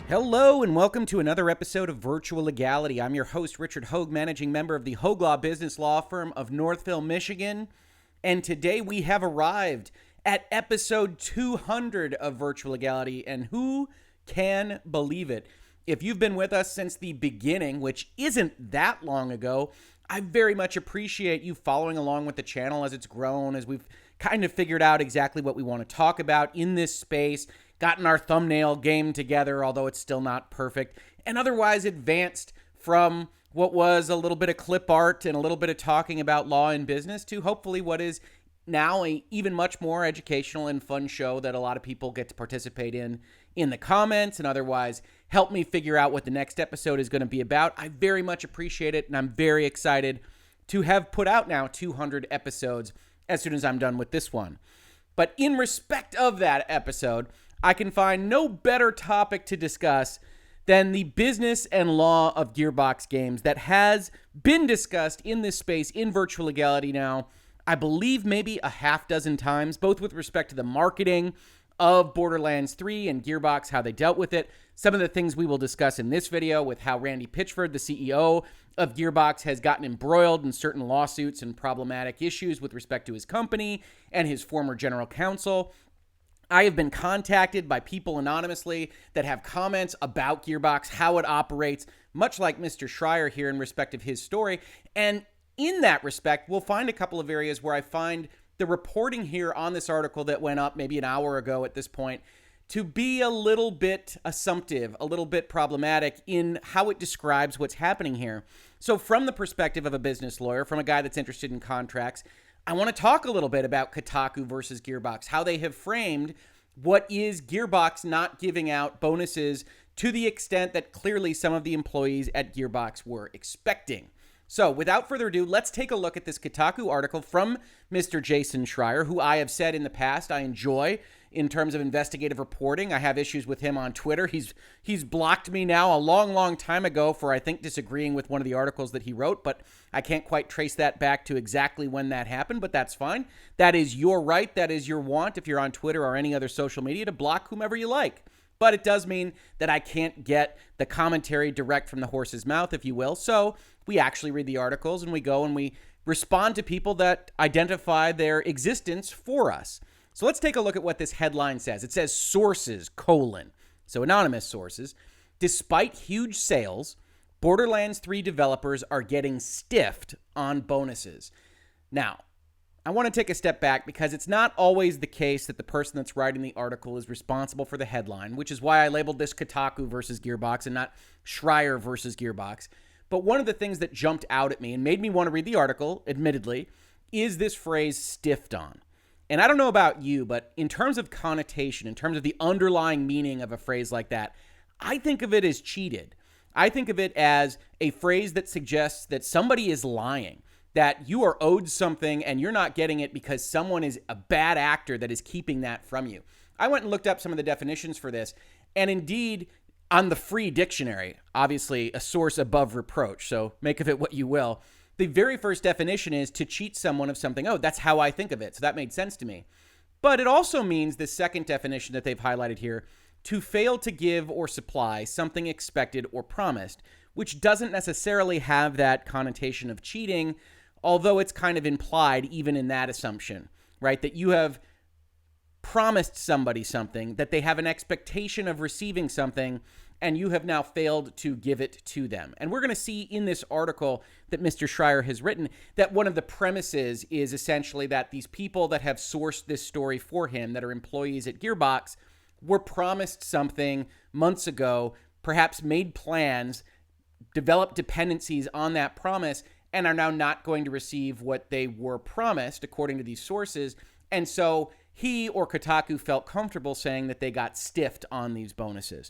Hello and welcome to another episode of Virtual Legality. I'm your host, Richard Hoeg, managing member of the Hoeg Law Business Law Firm of Northville, Michigan. And today we have arrived at episode 200 of Virtual Legality, and who can believe it? If you've been with us since the beginning, which isn't that long ago, I very much appreciate you following along with the channel as it's grown, as we've kind of figured out exactly what we want to talk about in this space, gotten our thumbnail game together, although it's still not perfect, and otherwise advanced from what was a little bit of clip art and a little bit of talking about law and business to hopefully what is now a even much more educational and fun show that a lot of people get to participate in the comments and otherwise help me figure out what the next episode is going to be about. I very much appreciate it, and I'm very excited to have put out now 200 episodes as soon as I'm done with this one. But in respect of that episode, I can find no better topic to discuss than the business and law of Gearbox games that has been discussed in this space in Virtual Legality now, I believe maybe a half dozen times, both with respect to the marketing of Borderlands 3 and Gearbox, how they dealt with it. Some of the things we will discuss in this video with how Randy Pitchford, the CEO of Gearbox, has gotten embroiled in certain lawsuits and problematic issues with respect to his company and his former general counsel. I have been contacted by people anonymously that have comments about Gearbox, how it operates, much like Mr. Schreier here in respect of his story. And in that respect, we'll find a couple of areas where I find the reporting here on this article that went up maybe an hour ago at this point to be a little bit assumptive, a little bit problematic in how it describes what's happening here. So from the perspective of a business lawyer, from a guy that's interested in contracts, I want to talk a little bit about Kotaku versus Gearbox, how they have framed what is Gearbox not giving out bonuses to the extent that clearly some of the employees at Gearbox were expecting. So without further ado, let's take a look at this Kotaku article from Mr. Jason Schreier, who I have said in the past I enjoy in terms of investigative reporting. I have issues with him on Twitter. He's blocked me now a long time ago for, I think, disagreeing with one of the articles that he wrote, but I can't quite trace that back to exactly when that happened, but that's fine. That is your right. That is your want if you're on Twitter or any other social media to block whomever you like. But it does mean that I can't get the commentary direct from the horse's mouth, if you will. So we actually read the articles and we go and we respond to people that identify their existence for us. So let's take a look at what this headline says. It says sources, so anonymous sources. Despite huge sales, Borderlands 3 developers are getting stiffed on bonuses. Now, I want to take a step back because it's not always the case that the person that's writing the article is responsible for the headline, which is why I labeled this Kotaku versus Gearbox and not Schreier versus Gearbox. But one of the things that jumped out at me and made me want to read the article, admittedly, is this phrase stiffed on. And I don't know about you, but in terms of connotation, in terms of the underlying meaning of a phrase like that, I think of it as cheated. I think of it as a phrase that suggests that somebody is lying, that you are owed something and you're not getting it because someone is a bad actor that is keeping that from you. I went and looked up some of the definitions for this, and indeed, on the free dictionary, obviously a source above reproach, so make of it what you will, the very first definition is to cheat someone of something. Oh, that's how I think of it, so that made sense to me. But it also means the second definition that they've highlighted here, to fail to give or supply something expected or promised, which doesn't necessarily have that connotation of cheating, although it's kind of implied even in that assumption, right? That you have promised somebody something, that they have an expectation of receiving something, and you have now failed to give it to them. And we're going to see in this article that Mr. Schreier has written that one of the premises is essentially that these people that have sourced this story for him, that are employees at Gearbox, were promised something months ago, perhaps made plans, developed dependencies on that promise, and are now not going to receive what they were promised, according to these sources. And so he or Kotaku felt comfortable saying that they got stiffed on these bonuses.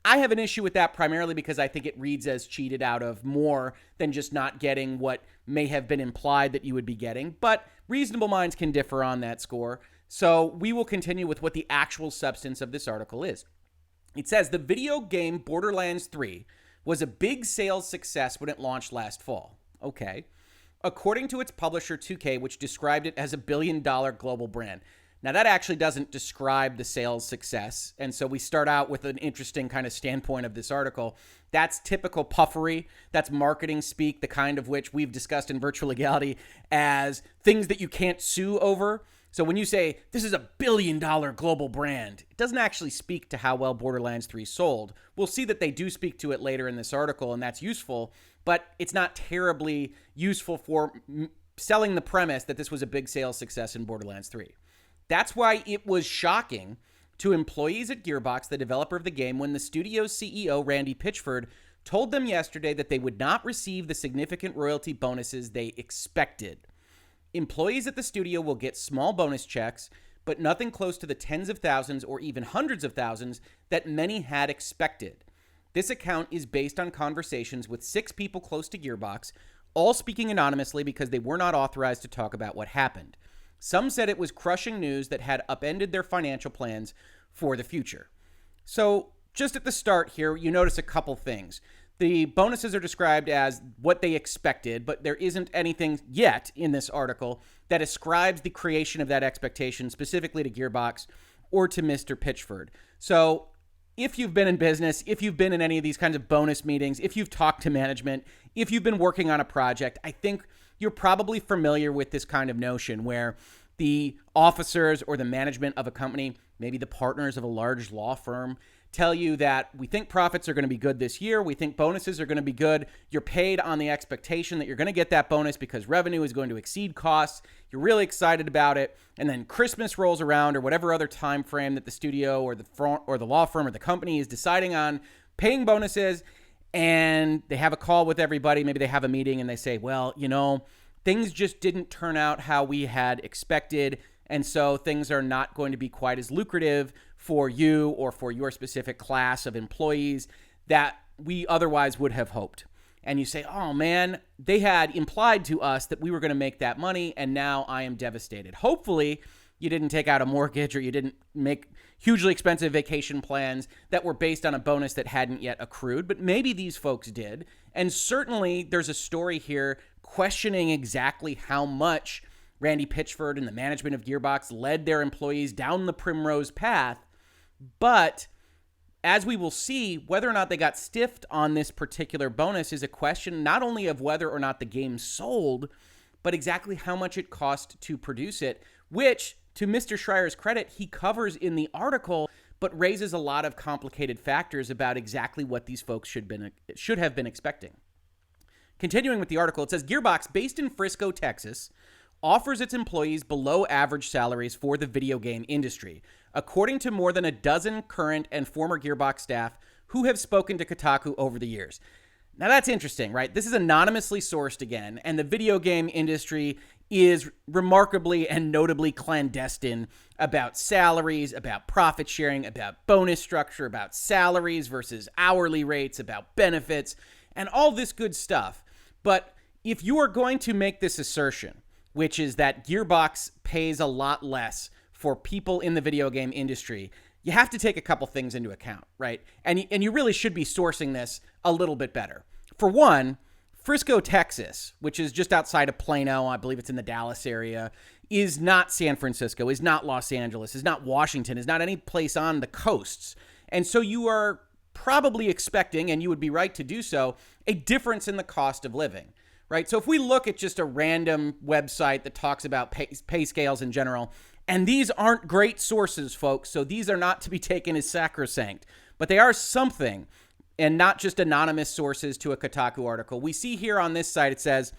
I have an issue with that primarily because I think it reads as cheated out of more than just not getting what may have been implied that you would be getting, but reasonable minds can differ on that score. So we will continue with what the actual substance of this article is. It says the video game Borderlands 3 was a big sales success when it launched last fall. Okay. According to its publisher 2K, which described it as a $1 billion global brand. Now, that actually doesn't describe the sales success. And so we start out with an interesting kind of standpoint of this article. That's typical puffery. That's marketing speak, the kind of which we've discussed in Virtual Legality as things that you can't sue over. So when you say, this is $1 billion global brand, it doesn't actually speak to how well Borderlands 3 sold. We'll see that they do speak to it later in this article, and that's useful, but it's not terribly useful for selling the premise that this was a big sales success in Borderlands 3. That's why it was shocking to employees at Gearbox, the developer of the game, when the studio's CEO, Randy Pitchford, told them yesterday that they would not receive the significant royalty bonuses they expected. Employees at the studio will get small bonus checks, but nothing close to the tens of thousands or even hundreds of thousands that many had expected. This account is based on conversations with 6 people close to Gearbox, all speaking anonymously because they were not authorized to talk about what happened. Some said it was crushing news that had upended their financial plans for the future. So just at the start here, you notice a couple things. The bonuses are described as what they expected, but there isn't anything yet in this article that ascribes the creation of that expectation specifically to Gearbox or to Mr. Pitchford. So if you've been in business, if you've been in any of these kinds of bonus meetings, if you've talked to management, if you've been working on a project, I think you're probably familiar with this kind of notion where the officers or the management of a company, maybe the partners of a large law firm, tell you that we think profits are going to be good this year. We think bonuses are going to be good. You're paid on the expectation that you're going to get that bonus because revenue is going to exceed costs. You're really excited about it. And then Christmas rolls around or whatever other time frame that the studio or the law firm or the company is deciding on paying bonuses. And they have a call with everybody. Maybe they have a meeting and they say, well, things just didn't turn out how we had expected. And so things are not going to be quite as lucrative for you or for your specific class of employees that we otherwise would have hoped. And you say, oh man, they had implied to us that we were going to make that money, and now I am devastated. Hopefully, you didn't take out a mortgage or you didn't make hugely expensive vacation plans that were based on a bonus that hadn't yet accrued, but maybe these folks did. And certainly there's a story here questioning exactly how much Randy Pitchford and the management of Gearbox led their employees down the primrose path. But as we will see, whether or not they got stiffed on this particular bonus is a question not only of whether or not the game sold, but exactly how much it cost to produce it, which, to Mr. Schreier's credit, he covers in the article, but raises a lot of complicated factors about exactly what these folks should have been expecting. Continuing with the article, it says, Gearbox, based in Frisco, Texas, offers its employees below average salaries for the video game industry, according to more than a dozen current and former Gearbox staff who have spoken to Kotaku over the years. Now that's interesting, right? This is anonymously sourced again, and the video game industry is remarkably and notably clandestine about salaries, about profit sharing, about bonus structure, about salaries versus hourly rates, about benefits, and all this good stuff. But if you are going to make this assertion, which is that Gearbox pays a lot less for people in the video game industry, you have to take a couple things into account, right? And you really should be sourcing this a little bit better. For one, Frisco, Texas, which is just outside of Plano, I believe it's in the Dallas area, is not San Francisco, is not Los Angeles, is not Washington, is not any place on the coasts. And so you are probably expecting, and you would be right to do so, a difference in the cost of living, right? So if we look at just a random website that talks about pay scales in general, and these aren't great sources, folks, so these are not to be taken as sacrosanct, but they are something, and not just anonymous sources to a Kotaku article. We see here on this site, it says,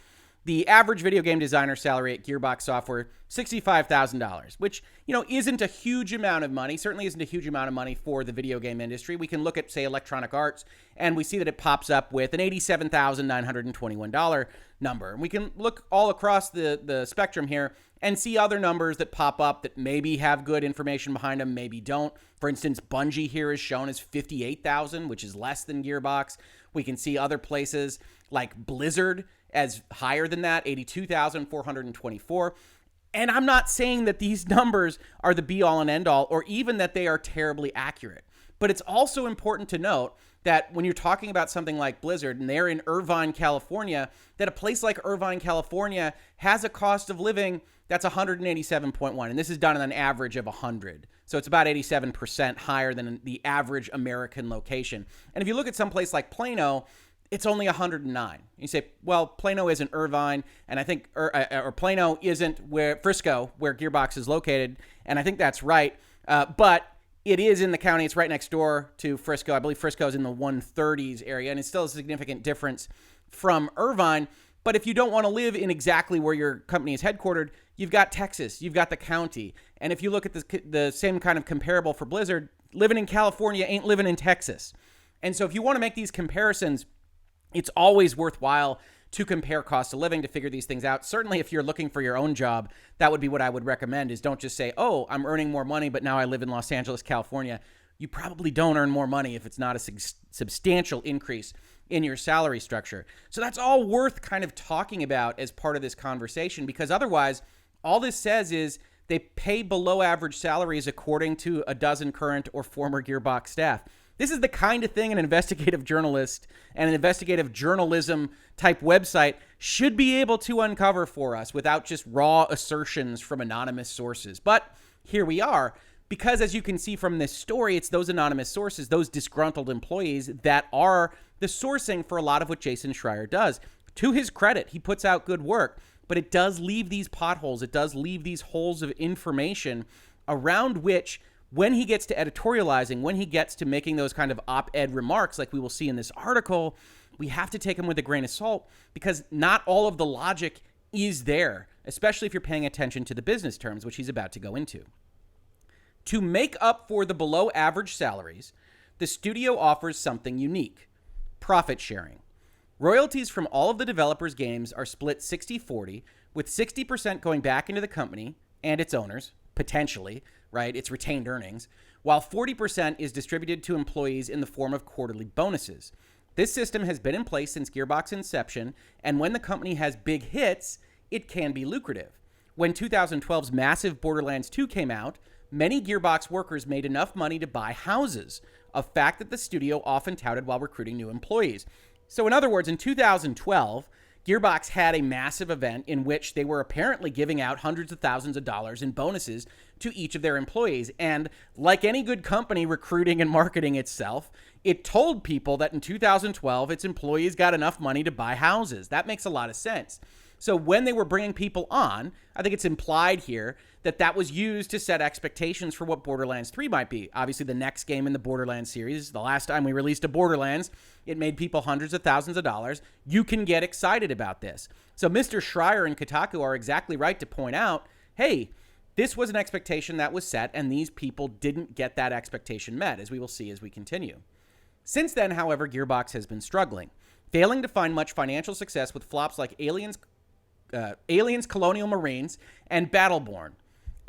the average video game designer salary at Gearbox Software, $65,000, which, isn't a huge amount of money, certainly isn't a huge amount of money for the video game industry. We can look at, say, Electronic Arts, and we see that it pops up with an $87,921 number. And we can look all across the spectrum here and see other numbers that pop up that maybe have good information behind them, maybe don't. For instance, Bungie here is shown as $58,000, which is less than Gearbox. We can see other places like Blizzard as higher than that, $82,424. And I'm not saying that these numbers are the be-all and end-all, or even that they are terribly accurate. But it's also important to note that when you're talking about something like Blizzard and they're in Irvine, California, that a place like Irvine, California has a cost of living that's 187.1. And this is done on an average of 100. So it's about 87% higher than the average American location. And if you look at some place like Plano, it's only 109. You say, well, Plano isn't Irvine, and I think, or Plano isn't Frisco, where Gearbox is located, and I think that's right. But it is in the county. It's right next door to Frisco. I believe Frisco is in the 130s area, and it's still a significant difference from Irvine. But if you don't want to live in exactly where your company is headquartered, you've got Texas, you've got the county. And if you look at the same kind of comparable for Blizzard, living in California ain't living in Texas. And so if you want to make these comparisons, it's always worthwhile to compare cost of living to figure these things out. Certainly, if you're looking for your own job, that would be what I would recommend, is don't just say, oh, I'm earning more money, but now I live in Los Angeles, California. You probably don't earn more money if it's not a substantial increase in your salary structure. So that's all worth kind of talking about as part of this conversation, because otherwise, all this says is they pay below average salaries according to a dozen current or former Gearbox staff. This is the kind of thing an investigative journalist and an investigative journalism type website should be able to uncover for us without just raw assertions from anonymous sources. But here we are, because as you can see from this story, it's those anonymous sources, those disgruntled employees, that are the sourcing for a lot of what Jason Schreier does. To his credit, he puts out good work, but it does leave these potholes. It does leave these holes of information around which, when he gets to editorializing, when he gets to making those kind of op-ed remarks like we will see in this article, we have to take them with a grain of salt, because not all of the logic is there, especially if you're paying attention to the business terms, which he's about to go into. To make up for the below average salaries, the studio offers something unique: profit sharing. Royalties from all of the developers' games are split 60-40, with 60% going back into the company and its owners, potentially, right? It's retained earnings, while 40% is distributed to employees in the form of quarterly bonuses. This system has been in place since Gearbox inception, and when the company has big hits, it can be lucrative. When 2012's massive Borderlands 2 came out, many Gearbox workers made enough money to buy houses, a fact that the studio often touted while recruiting new employees. So in other words, in 2012, Gearbox had a massive event in which they were apparently giving out hundreds of thousands of dollars in bonuses to each of their employees. And like any good company recruiting and marketing itself, it told people that in 2012, its employees got enough money to buy houses. That makes a lot of sense. So when they were bringing people on, I think it's implied here that that was used to set expectations for what Borderlands 3 might be. Obviously, the next game in the Borderlands series, the last time we released a Borderlands, it made people hundreds of thousands of dollars. You can get excited about this. So Mr. Schreier and Kotaku are exactly right to point out, hey, this was an expectation that was set, and these people didn't get that expectation met, as we will see as we continue. Since then, however, Gearbox has been struggling, failing to find much financial success with flops like Aliens, Colonial Marines, and Battleborn.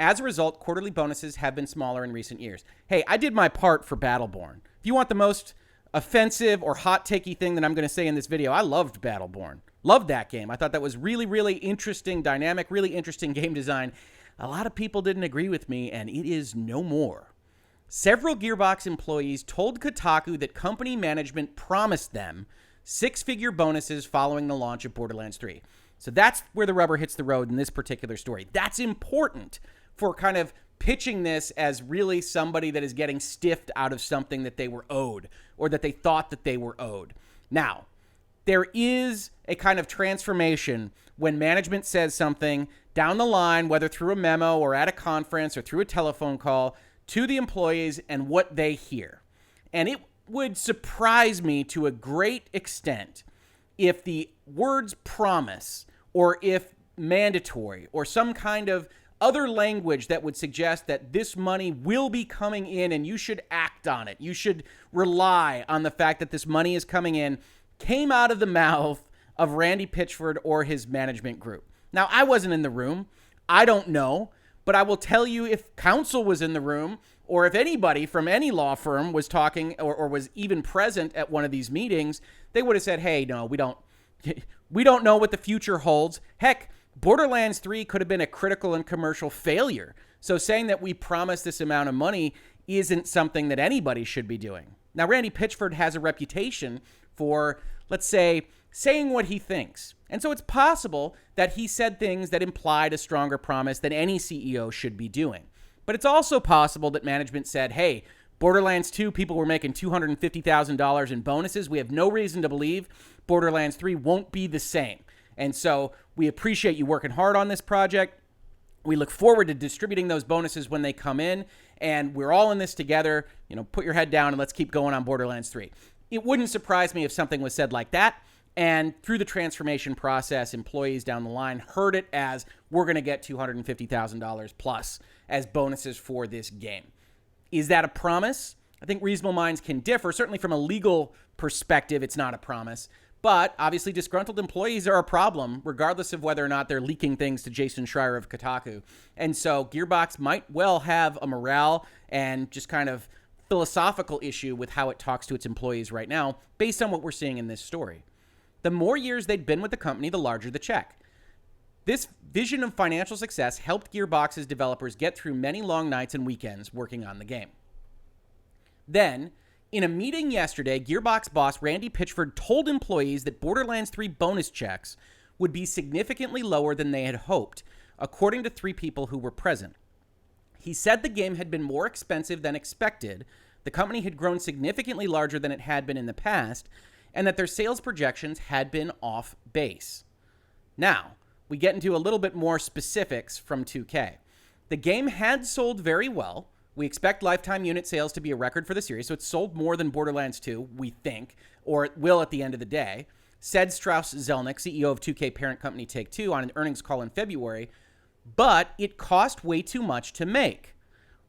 As a result, quarterly bonuses have been smaller in recent years. Hey, I did my part for Battleborn. If you want the most offensive or hot-takey thing that I'm going to say in this video, I loved Battleborn. Loved that game. I thought that was really, really interesting dynamic, really interesting game design. A lot of people didn't agree with me, and it is no more. Several Gearbox employees told Kotaku that company management promised them six-figure bonuses following the launch of Borderlands 3. So that's where the rubber hits the road in this particular story. That's important for kind of pitching this as really somebody that is getting stiffed out of something that they were owed or that they thought that they were owed. Now, there is a kind of transformation when management says something down the line, whether through a memo or at a conference or through a telephone call, to the employees and what they hear. And it would surprise me to a great extent if the words promise or if mandatory or some kind of other language that would suggest that this money will be coming in and you should act on it, you should rely on the fact that this money is coming in, came out of the mouth of Randy Pitchford or his management group. Now, I wasn't in the room. I don't know. But I will tell you, if counsel was in the room or if anybody from any law firm was talking or was even present at one of these meetings, they would have said, hey, no, we don't know what the future holds. Heck, Borderlands 3 could have been a critical and commercial failure. So saying that we promised this amount of money isn't something that anybody should be doing. Now, Randy Pitchford has a reputation for, let's say, saying what he thinks. And so it's possible that he said things that implied a stronger promise than any CEO should be doing. But it's also possible that management said, hey, Borderlands 2, people were making $250,000 in bonuses. We have no reason to believe Borderlands 3 won't be the same. And so we appreciate you working hard on this project. We look forward to distributing those bonuses when they come in, and we're all in this together. Put your head down and let's keep going on Borderlands 3. It wouldn't surprise me if something was said like that, and through the transformation process, employees down the line heard it as, we're going to get $250,000 plus as bonuses for this game. Is that a promise? I think reasonable minds can differ. Certainly from a legal perspective, it's not a promise. But obviously disgruntled employees are a problem, regardless of whether or not they're leaking things to Jason Schreier of Kotaku. And so Gearbox might well have a morale and just kind of philosophical issue with how it talks to its employees right now, based on what we're seeing in this story. The more years they'd been with the company, the larger the check. This vision of financial success helped Gearbox's developers get through many long nights and weekends working on the game. Then, in a meeting yesterday, Gearbox boss Randy Pitchford told employees that Borderlands 3 bonus checks would be significantly lower than they had hoped, according to 3 people who were present. He said the game had been more expensive than expected, the company had grown significantly larger than it had been in the past, and that their sales projections had been off base. Now, we get into a little bit more specifics from 2K. The game had sold very well. We expect lifetime unit sales to be a record for the series, so it's sold more than Borderlands 2, we think, or it will at the end of the day, said Strauss Zelnick, CEO of 2K parent company Take-Two, on an earnings call in February, but it cost way too much to make.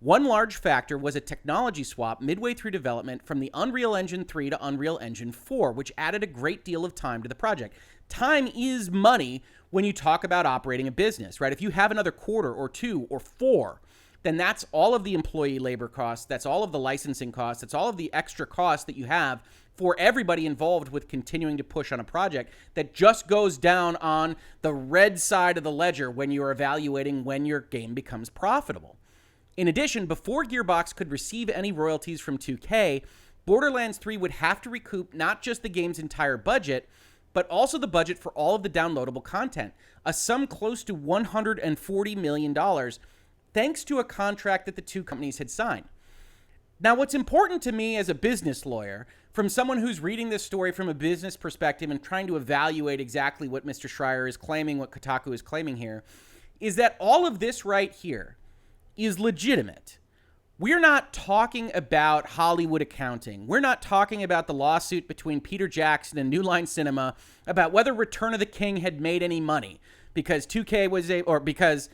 One large factor was a technology swap midway through development from the Unreal Engine 3 to Unreal Engine 4, which added a great deal of time to the project. Time is money when you talk about operating a business, right? If you have another quarter or 2 or 4, then that's all of the employee labor costs, that's all of the licensing costs, that's all of the extra costs that you have for everybody involved with continuing to push on a project that just goes down on the red side of the ledger when you're evaluating when your game becomes profitable. In addition, before Gearbox could receive any royalties from 2K, Borderlands 3 would have to recoup not just the game's entire budget, but also the budget for all of the downloadable content, a sum close to $140 million, thanks to a contract that the two companies had signed. Now, what's important to me as a business lawyer, from someone who's reading this story from a business perspective and trying to evaluate exactly what Mr. Schreier is claiming, what Kotaku is claiming here, is that all of this right here is legitimate. We're not talking about Hollywood accounting. We're not talking about the lawsuit between Peter Jackson and New Line Cinema about whether Return of the King had made any money because 2K was because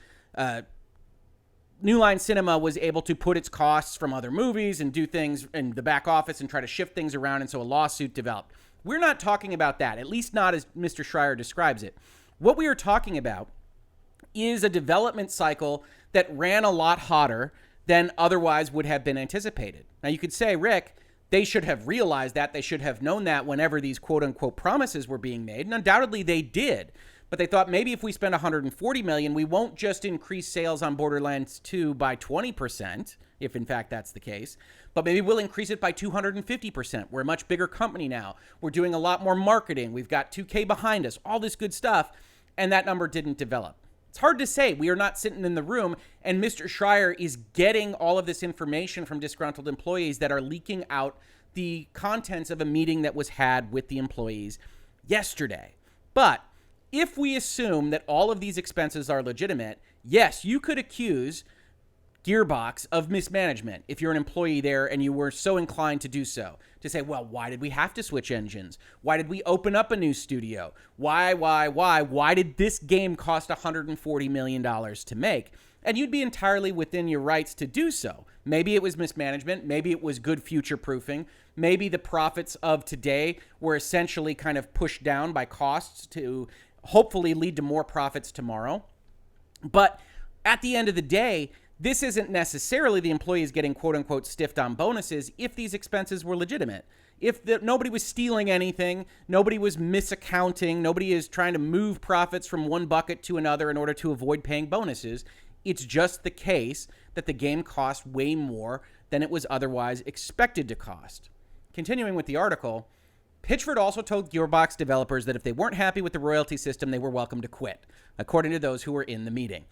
New Line Cinema was able to put its costs from other movies and do things in the back office and try to shift things around, and so a lawsuit developed. We're not talking about that, at least not as Mr. Schreier describes it. What we are talking about is a development cycle that ran a lot hotter than otherwise would have been anticipated. Now, you could say, Rick, they should have realized that. They should have known that whenever these quote-unquote promises were being made, and undoubtedly they did. But they thought maybe if we spend $140 million, we won't just increase sales on Borderlands 2 by 20%, if in fact that's the case, but maybe we'll increase it by 250%. We're a much bigger company now. We're doing a lot more marketing. We've got 2K behind us, all this good stuff, and that number didn't develop. It's hard to say. We are not sitting in the room, and Mr. Schreier is getting all of this information from disgruntled employees that are leaking out the contents of a meeting that was had with the employees yesterday. But if we assume that all of these expenses are legitimate, yes, you could accuse Gearbox of mismanagement if you're an employee there and you were so inclined to do so. To say, well, why did we have to switch engines? Why did we open up a new studio? Why? Why did this game cost $140 million to make? And you'd be entirely within your rights to do so. Maybe it was mismanagement. Maybe it was good future proofing. Maybe the profits of today were essentially kind of pushed down by costs to hopefully lead to more profits tomorrow. But at the end of the day, this isn't necessarily the employees getting quote-unquote stiffed on bonuses if these expenses were legitimate. If nobody was stealing anything, nobody was misaccounting, nobody is trying to move profits from one bucket to another in order to avoid paying bonuses. It's just the case that the game cost way more than it was otherwise expected to cost. Continuing with the article, Pitchford also told Gearbox developers that if they weren't happy with the royalty system, they were welcome to quit, according to those who were in the meeting.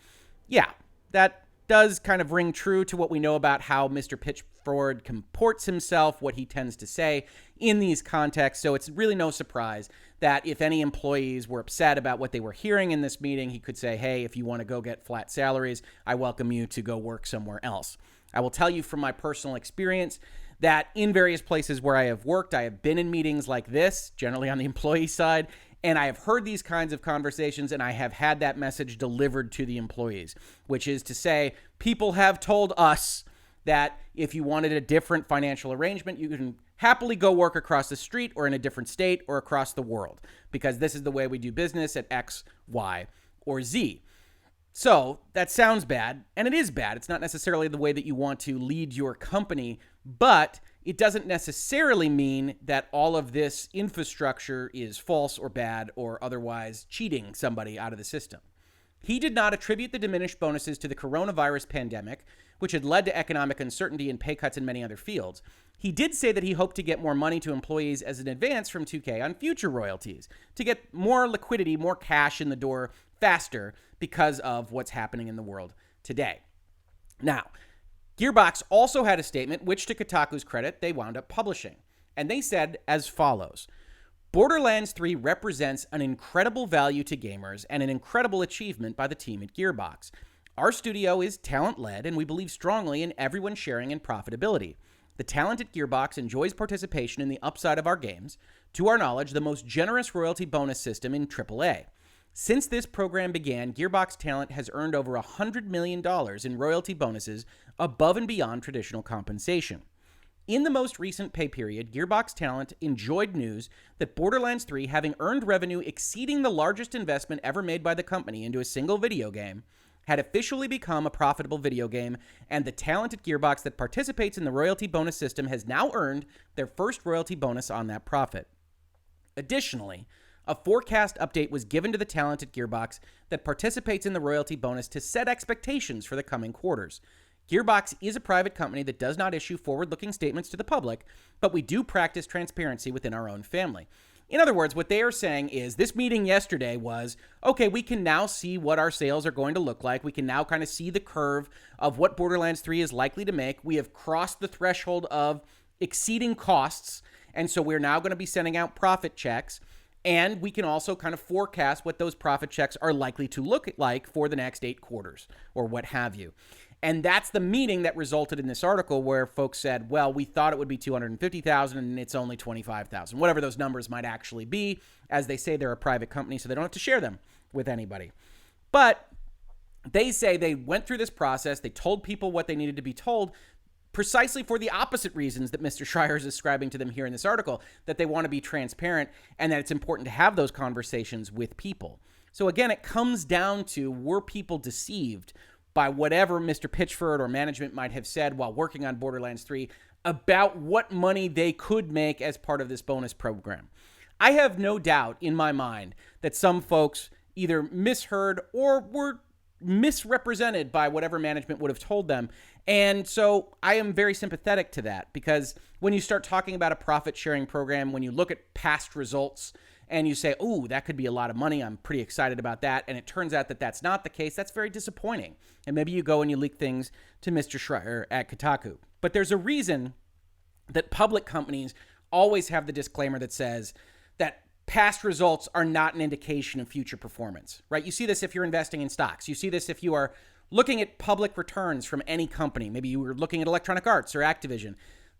Yeah, that does kind of ring true to what we know about how Mr. Pitchford comports himself, what he tends to say in these contexts. So it's really no surprise that if any employees were upset about what they were hearing in this meeting, he could say, hey, if you want to go get flat salaries, I welcome you to go work somewhere else. I will tell you from my personal experience that in various places where I have worked, I have been in meetings like this, generally on the employee side, and I have heard these kinds of conversations, and I have had that message delivered to the employees, which is to say, people have told us that if you wanted a different financial arrangement, you can happily go work across the street or in a different state or across the world, because this is the way we do business at X, Y, or Z. So that sounds bad, and it is bad. It's not necessarily the way that you want to lead your company, but it doesn't necessarily mean that all of this infrastructure is false or bad or otherwise cheating somebody out of the system. He did not attribute the diminished bonuses to the coronavirus pandemic, which had led to economic uncertainty and pay cuts in many other fields. He did say that he hoped to get more money to employees as an advance from 2K on future royalties, to get more liquidity, more cash in the door faster because of what's happening in the world today. Now, Gearbox also had a statement, which to Kotaku's credit, they wound up publishing. And they said as follows: Borderlands 3 represents an incredible value to gamers and an incredible achievement by the team at Gearbox. Our studio is talent-led, and we believe strongly in everyone sharing in profitability. The talent at Gearbox enjoys participation in the upside of our games, to our knowledge, the most generous royalty bonus system in AAA. Since this program began, Gearbox talent has earned over $100 million in royalty bonuses above and beyond traditional compensation. In the most recent pay period, Gearbox talent enjoyed news that Borderlands 3, having earned revenue exceeding the largest investment ever made by the company into a single video game, had officially become a profitable video game, and the talent at Gearbox that participates in the royalty bonus system has now earned their first royalty bonus on that profit. Additionally, a forecast update was given to the talent at Gearbox that participates in the royalty bonus to set expectations for the coming quarters. Gearbox is a private company that does not issue forward-looking statements to the public, but we do practice transparency within our own family. In other words, what they are saying is this meeting yesterday was, okay, we can now see what our sales are going to look like. We can now kind of see the curve of what Borderlands 3 is likely to make. We have crossed the threshold of exceeding costs, and so we're now going to be sending out profit checks. And we can also kind of forecast what those profit checks are likely to look like for the next 8 quarters or what have you. And that's the meeting that resulted in this article where folks said, well, we thought it would be $250,000 and it's only $25,000, whatever those numbers might actually be. As they say, they're a private company, so they don't have to share them with anybody. But they say they went through this process. They told people what they needed to be told, precisely for the opposite reasons that Mr. Schreier is ascribing to them here in this article, that they want to be transparent and that it's important to have those conversations with people. So again, it comes down to, were people deceived by whatever Mr. Pitchford or management might have said while working on Borderlands 3 about what money they could make as part of this bonus program? I have no doubt in my mind that some folks either misheard or were misrepresented by whatever management would have told them. And so I am very sympathetic to that, because when you start talking about a profit-sharing program, when you look at past results and you say, ooh, that could be a lot of money, I'm pretty excited about that, and it turns out that that's not the case, that's very disappointing. And maybe you go and you leak things to Mr. Schreier at Kotaku. But there's a reason that public companies always have the disclaimer that says that past results are not an indication of future performance, right? You see this if you're investing in stocks. You see this if you are looking at public returns from any company. Maybe you were looking at Electronic Arts or Activision.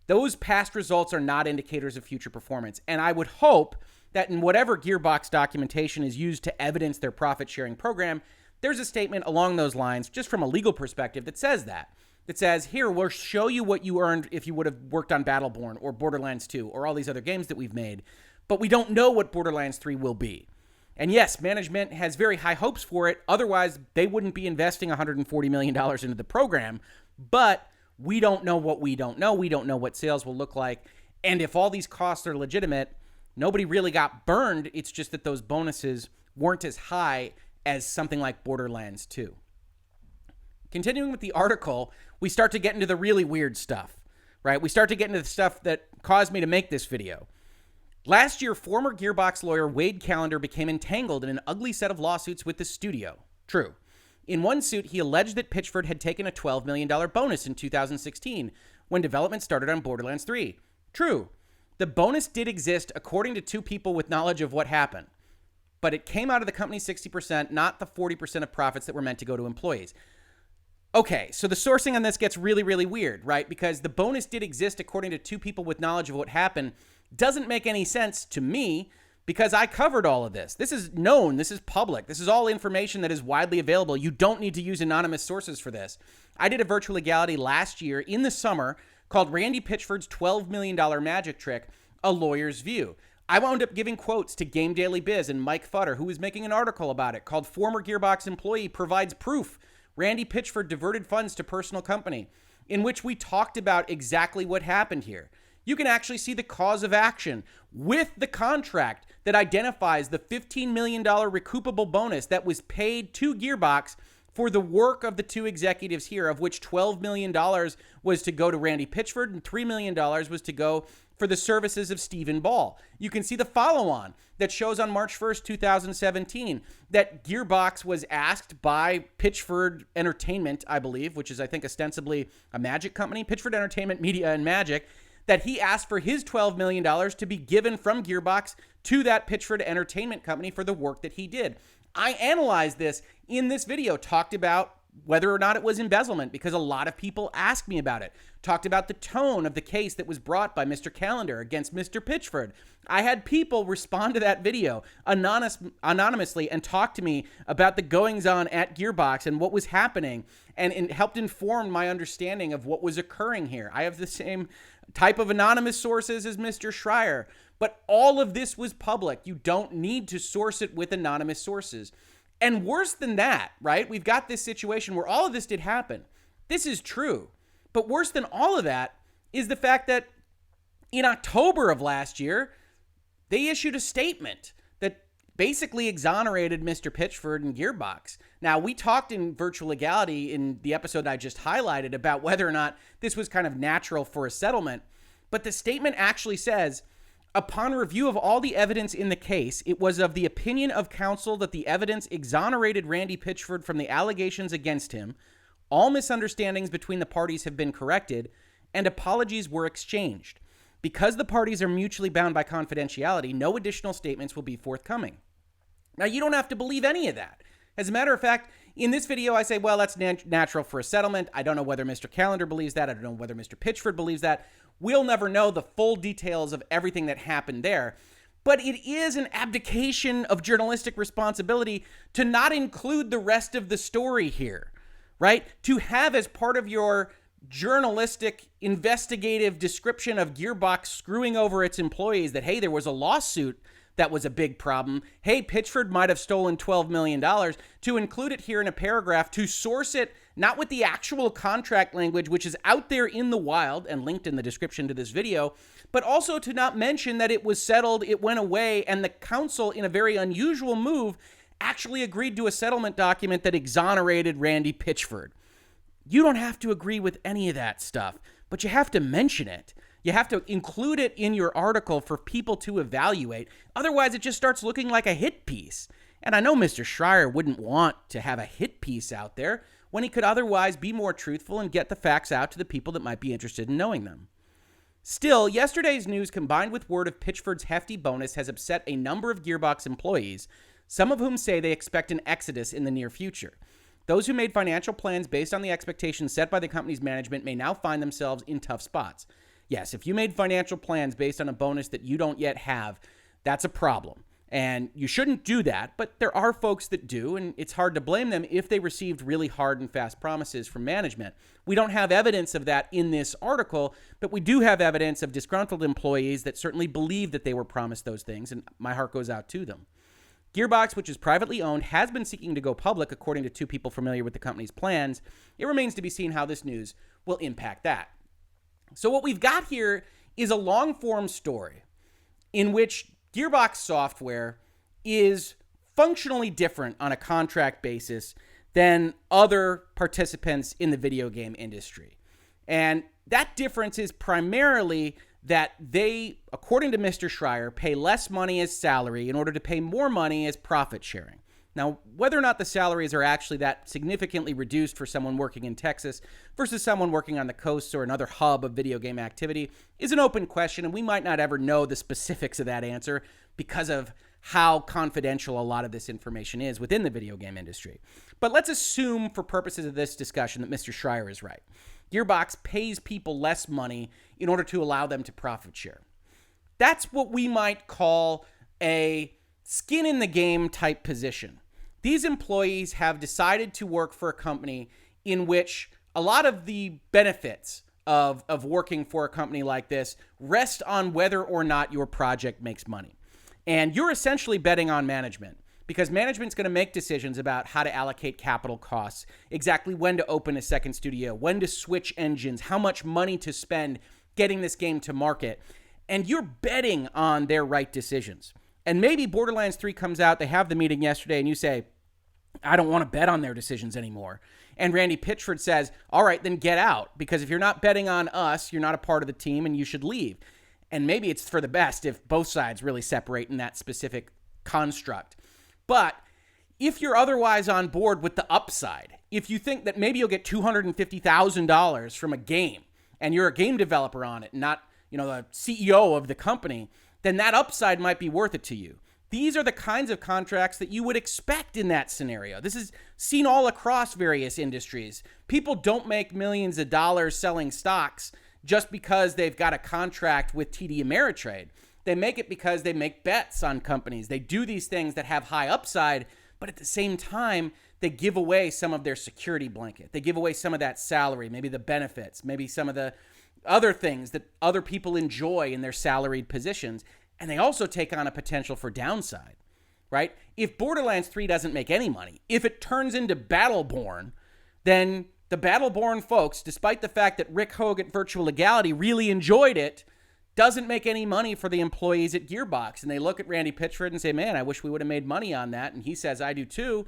Those past results are not indicators of future performance. And I would hope that in whatever Gearbox documentation is used to evidence their profit-sharing program, there's a statement along those lines, just from a legal perspective, that says that. That says, here, we'll show you what you earned if you would have worked on Battleborn or Borderlands 2 or all these other games that we've made. But we don't know what Borderlands 3 will be. And yes, management has very high hopes for it. Otherwise, they wouldn't be investing $140 million into the program. But we don't know what we don't know. We don't know what sales will look like. And if all these costs are legitimate, nobody really got burned. It's just that those bonuses weren't as high as something like Borderlands 2. continuing with the article, we start to get into the really weird stuff, right? We start to get into the stuff that caused me to make this video. Last year, former Gearbox lawyer Wade Callender became entangled in an ugly set of lawsuits with the studio. True. In one suit, he alleged that Pitchford had taken a $12 million bonus in 2016 when development started on Borderlands 3. True. The bonus did exist according to two people with knowledge of what happened, but it came out of the company's 60%, not the 40% of profits that were meant to go to employees. Okay, so the sourcing on this gets really, really weird, right? Because the bonus did exist according to two people with knowledge of what happened doesn't make any sense to me because I covered all of this. This is known. This is public. This is all information that is widely available. You don't need to use anonymous sources for this. I did a virtual legality last year in the summer called Randy Pitchford's $12 million magic trick, A Lawyer's View. I wound up giving quotes to Game Daily Biz and Mike Futter, who was making an article about it called Former Gearbox Employee Provides Proof Randy Pitchford Diverted Funds to Personal Company, in which we talked about exactly what happened here. You can actually see the cause of action with the contract that identifies the $15 million recoupable bonus that was paid to Gearbox for the work of the two executives here, of which $12 million was to go to Randy Pitchford and $3 million was to go for the services of Stephen Ball. You can see the follow-on that shows on March 1st, 2017, that Gearbox was asked by Pitchford Entertainment, I believe, which is, I think, ostensibly a magic company, Pitchford Entertainment Media and Magic, that he asked for his $12 million to be given from Gearbox to that Pitchford Entertainment company for the work that he did. I analyzed this in this video, talked about whether or not it was embezzlement because a lot of people asked me about it. Talked about the tone of the case that was brought by Mr. Callender against Mr. Pitchford. I had people respond to that video anonymously and talk to me about the goings-on at Gearbox and what was happening and helped inform my understanding of what was occurring here. I have the same type of anonymous sources as Mr. Schreier, but all of this was public. You don't need to source it with anonymous sources. And worse than that, right? We've got this situation where all of this did happen. This is true. But worse than all of that is the fact that in October of last year, they issued a statement that basically exonerated Mr. Pitchford and Gearbox. Now, we talked in virtual legality in the episode I just highlighted about whether or not this was kind of natural for a settlement. But the statement actually says, upon review of all the evidence in the case, it was of the opinion of counsel that the evidence exonerated Randy Pitchford from the allegations against him. All misunderstandings between the parties have been corrected, and apologies were exchanged. Because the parties are mutually bound by confidentiality, no additional statements will be forthcoming. Now, you don't have to believe any of that. As a matter of fact, in this video, I say, well, that's natural for a settlement. I don't know whether Mr. Callender believes that. I don't know whether Mr. Pitchford believes that. We'll never know the full details of everything that happened there. But it is an abdication of journalistic responsibility to not include the rest of the story here, right? To have as part of your journalistic investigative description of Gearbox screwing over its employees that, hey, there was a lawsuit that was a big problem. Hey, Pitchford might have stolen $12 million. To include it here in a paragraph, to source it not with the actual contract language, which is out there in the wild and linked in the description to this video, but also to not mention that it was settled, it went away, and the counsel, in a very unusual move, actually agreed to a settlement document that exonerated Randy Pitchford. You don't have to agree with any of that stuff, but you have to mention it. You have to include it in your article for people to evaluate. Otherwise, it just starts looking like a hit piece. And I know Mr. Schreier wouldn't want to have a hit piece out there when he could otherwise be more truthful and get the facts out to the people that might be interested in knowing them. Still, yesterday's news combined with word of Pitchford's hefty bonus has upset a number of Gearbox employees, some of whom say they expect an exodus in the near future. Those who made financial plans based on the expectations set by the company's management may now find themselves in tough spots. Yes, if you made financial plans based on a bonus that you don't yet have, that's a problem. And you shouldn't do that, but there are folks that do, and it's hard to blame them if they received really hard and fast promises from management. We don't have evidence of that in this article, but we do have evidence of disgruntled employees that certainly believe that they were promised those things, and my heart goes out to them. Gearbox, which is privately owned, has been seeking to go public, according to two people familiar with the company's plans. It remains to be seen how this news will impact that. So what we've got here is a long-form story in which Gearbox Software is functionally different on a contract basis than other participants in the video game industry. And that difference is primarily that they, according to Mr. Schreier, pay less money as salary in order to pay more money as profit sharing. Now, whether or not the salaries are actually that significantly reduced for someone working in Texas versus someone working on the coasts or another hub of video game activity is an open question, and we might not ever know the specifics of that answer because of how confidential a lot of this information is within the video game industry. But let's assume, for purposes of this discussion, that Mr. Schreier is right. Gearbox pays people less money in order to allow them to profit share. That's what we might call a skin in the game type position. These employees have decided to work for a company in which a lot of the benefits of working for a company like this rest on whether or not your project makes money. And you're essentially betting on management, because management's going to make decisions about how to allocate capital costs, exactly when to open a second studio, when to switch engines, how much money to spend getting this game to market. And you're betting on their right decisions. And maybe Borderlands 3 comes out, they have the meeting yesterday, and you say, I don't want to bet on their decisions anymore. And Randy Pitchford says, all right, then get out, because if you're not betting on us, you're not a part of the team and you should leave. And maybe it's for the best if both sides really separate in that specific construct. But if you're otherwise on board with the upside, if you think that maybe you'll get $250,000 from a game and you're a game developer on it, not, the CEO of the company, then that upside might be worth it to you. These are the kinds of contracts that you would expect in that scenario. This is seen all across various industries. People don't make millions of dollars selling stocks just because they've got a contract with TD Ameritrade. They make it because they make bets on companies. They do these things that have high upside, but at the same time, they give away some of their security blanket. They give away some of that salary, maybe the benefits, maybe some of the other things that other people enjoy in their salaried positions. And they also take on a potential for downside, right? If Borderlands 3 doesn't make any money, if it turns into Battleborn, then the Battleborn folks, despite the fact that Rick Hoeg at Virtual Legality really enjoyed it, doesn't make any money for the employees at Gearbox. And they look at Randy Pitchford and say, man, I wish we would have made money on that. And he says, I do too.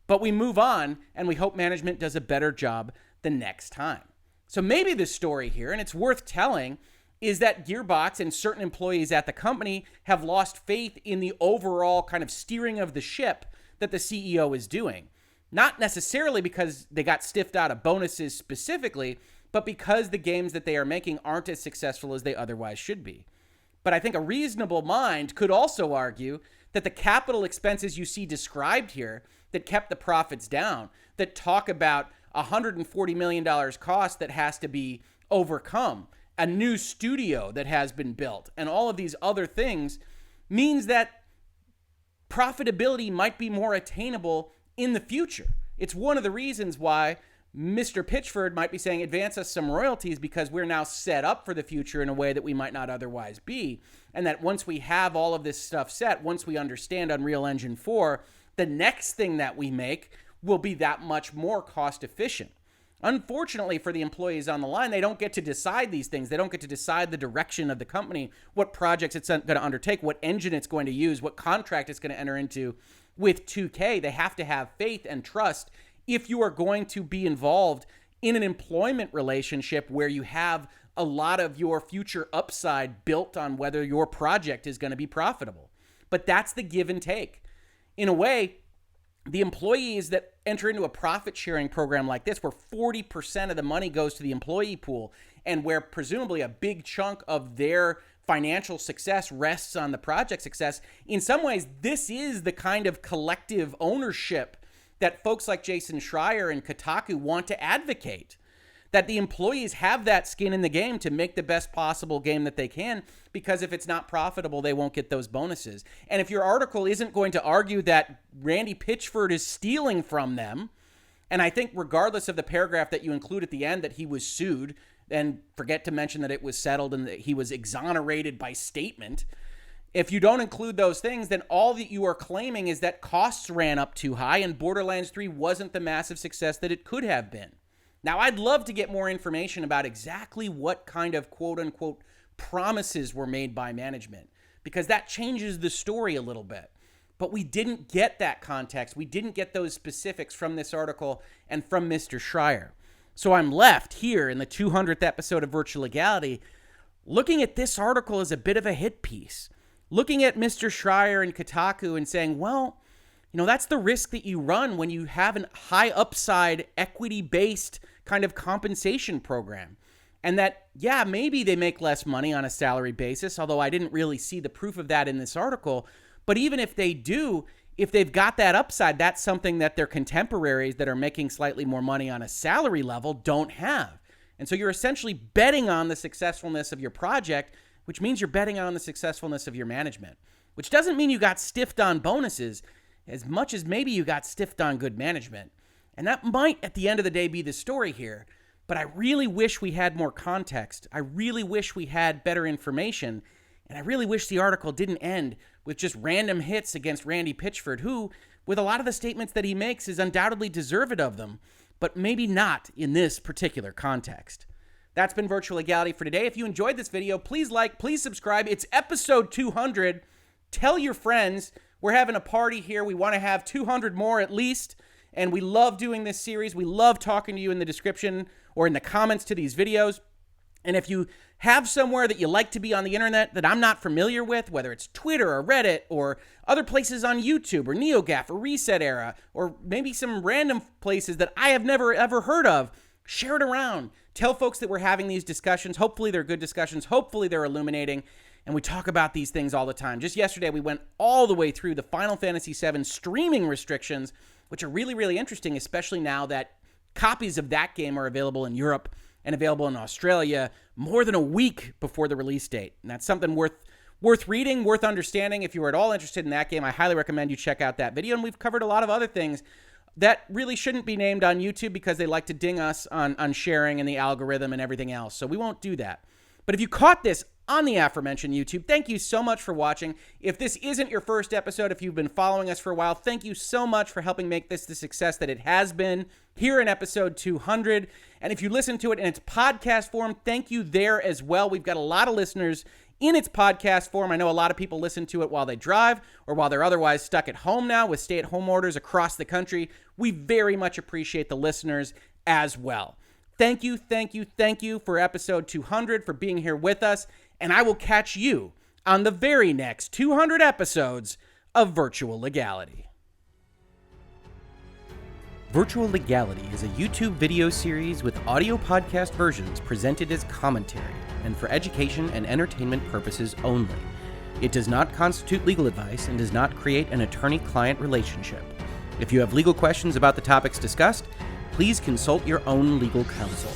But we move on, and we hope management does a better job the next time. So maybe the story here, and it's worth telling, is that Gearbox and certain employees at the company have lost faith in the overall kind of steering of the ship that the CEO is doing. Not necessarily because they got stiffed out of bonuses specifically, but because the games that they are making aren't as successful as they otherwise should be. But I think a reasonable mind could also argue that the capital expenses you see described here that kept the profits down, that talk about $140 million cost that has to be overcome, a new studio that has been built, and all of these other things means that profitability might be more attainable in the future. It's one of the reasons why Mr. Pitchford might be saying, advance us some royalties, because we're now set up for the future in a way that we might not otherwise be. And that once we have all of this stuff set, once we understand Unreal Engine 4, the next thing that we make will be that much more cost efficient. Unfortunately for the employees on the line, they don't get to decide these things. They don't get to decide the direction of the company, what projects it's going to undertake, what engine it's going to use, what contract it's going to enter into with 2K. They have to have faith and trust if you are going to be involved in an employment relationship where you have a lot of your future upside built on whether your project is going to be profitable. But that's the give and take. In a way, the employees that enter into a profit-sharing program like this, where 40% of the money goes to the employee pool, and where presumably a big chunk of their financial success rests on the project success, in some ways, this is the kind of collective ownership that folks like Jason Schreier and Kotaku want to advocate. That the employees have that skin in the game to make the best possible game that they can, because if it's not profitable, they won't get those bonuses. And if your article isn't going to argue that Randy Pitchford is stealing from them, and I think regardless of the paragraph that you include at the end that he was sued, and forget to mention that it was settled and that he was exonerated by statement, if you don't include those things, then all that you are claiming is that costs ran up too high and Borderlands 3 wasn't the massive success that it could have been. Now, I'd love to get more information about exactly what kind of quote-unquote promises were made by management, because that changes the story a little bit. But we didn't get that context. We didn't get those specifics from this article and from Mr. Schreier. So I'm left here in the 200th episode of Virtual Legality looking at this article as a bit of a hit piece. Looking at Mr. Schreier and Kotaku and saying, well, that's the risk that you run when you have a high upside, equity-based kind of compensation program. And that, yeah, maybe they make less money on a salary basis, although I didn't really see the proof of that in this article. But even if they do, if they've got that upside, that's something that their contemporaries that are making slightly more money on a salary level don't have. And so you're essentially betting on the successfulness of your project, which means you're betting on the successfulness of your management, which doesn't mean you got stiffed on bonuses as much as maybe you got stiffed on good management. And that might, at the end of the day, be the story here. But I really wish we had more context. I really wish we had better information. And I really wish the article didn't end with just random hits against Randy Pitchford, who, with a lot of the statements that he makes, is undoubtedly deserved of them, but maybe not in this particular context. That's been Virtual Legality for today. If you enjoyed this video, please like, please subscribe. It's episode 200. Tell your friends. We're having a party here. We want to have 200 more at least. And we love doing this series. We love talking to you in the description or in the comments to these videos. And if you have somewhere that you like to be on the internet that I'm not familiar with, whether it's Twitter or Reddit or other places on YouTube or NeoGAF or Reset Era or maybe some random places that I have never ever heard of, share it around. Tell folks that we're having these discussions. Hopefully they're good discussions. Hopefully they're illuminating. And we talk about these things all the time. Just yesterday, we went all the way through the Final Fantasy VII streaming restrictions, which are really, really interesting, especially now that copies of that game are available in Europe and available in Australia more than a week before the release date. And that's something worth reading, worth understanding. If you are at all interested in that game, I highly recommend you check out that video. And we've covered a lot of other things that really shouldn't be named on YouTube because they like to ding us on sharing and the algorithm and everything else. So we won't do that. But if you caught this on the aforementioned YouTube, thank you so much for watching. If this isn't your first episode, if you've been following us for a while, thank you so much for helping make this the success that it has been here in episode 200. And if you listen to it in its podcast form, thank you there as well. We've got a lot of listeners in its podcast form. I know a lot of people listen to it while they drive or while they're otherwise stuck at home now with stay-at-home orders across the country. We very much appreciate the listeners as well. Thank you, thank you, thank you for episode 200, for being here with us, and I will catch you on the very next 200 episodes of Virtual Legality. Virtual Legality is a YouTube video series with audio podcast versions presented as commentary and for education and entertainment purposes only. It does not constitute legal advice and does not create an attorney-client relationship. If you have legal questions about the topics discussed, please consult your own legal counsel.